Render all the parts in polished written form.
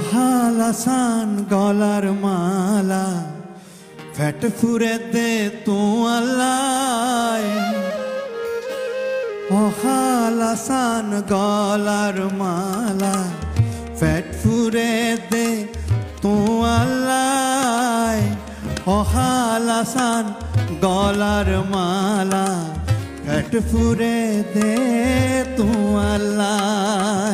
হালাসান গলার মালা ফ্যাট ফুরে দে তু আল্লাহ ও হালাসান গলার মালা ফ্যাট ফুরে দে তু আল্লাহ ও হালাসান গলার মালা ফ্যাট ফুরে দে তু আল্লাহ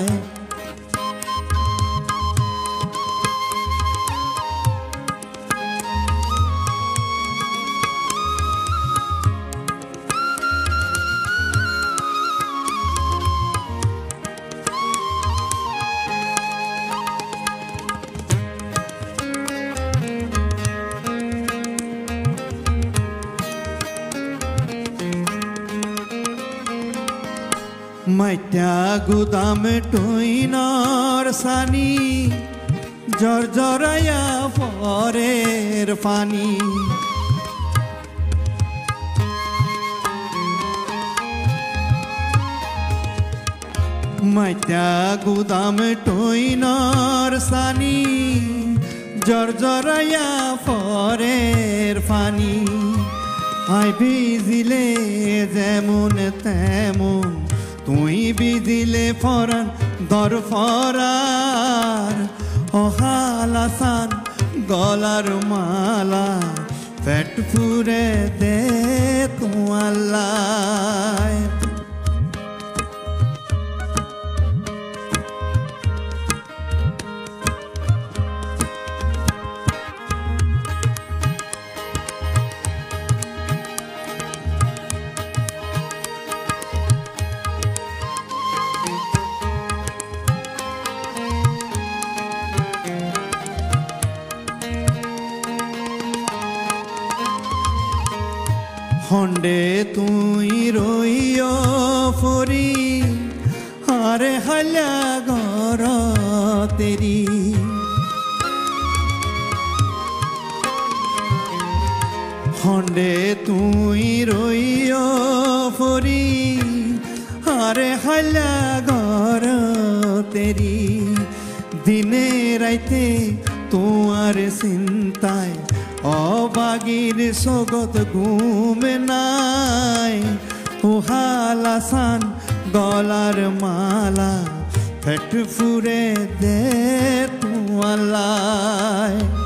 মাইটা গুদাম টইনর সানি জরজরায়া পরের পানি মাইটা গুদাম টইনর সানি জরজরায়া পরের পানি আই ভিজিলে যেমন তেমন তুই বিদিলে ফরান দর ফরার ও হালাসান গলার মালা পেট ফুরে দে তু আল্লাহ হন্ডে তুই রইও ফরি আরে হালা ঘর তেরি হন্ডে তুই রইও ফরি আরে হালা ঘর তেরি দিনে রাইতে তোমার চিন্তায় অবাগির সগত ঘুম নাই ও হালাসান গলার মালা পেট ফুরে দে তু আল্লাহ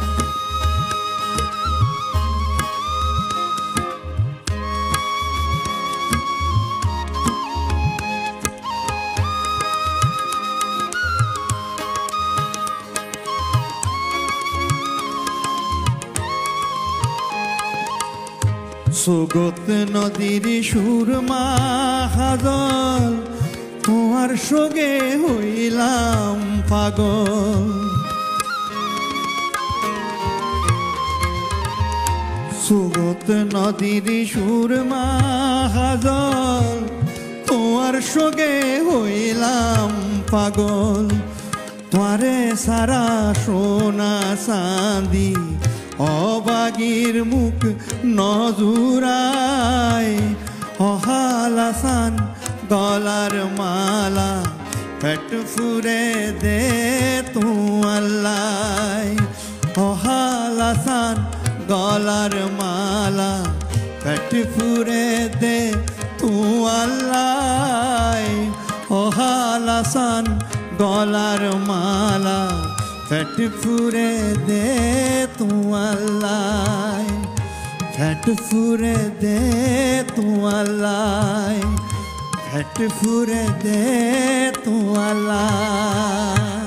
সুগত নদীর সুরমা হাজল তোমার সঙ্গে হইলাম পাগল সুগত নদীর সুরমা হাজল তোমার সঙ্গে হইলাম পাগল তোমারে সারা সোনা চাঁদি অবাগির মুখ নজুরায় ও হালাসান গলার মালা পেট ফুরে দে তু আল্লাহ ও হালাসান গলার মালা পেট ফুরে দে তু আল্লাহ ও হালাসান গলার মালা পেট ফুরে দে তু আল্লাহ পেট ফুরে দে তু আল্লাহ পেট ফুরে দে তু আল্লাহ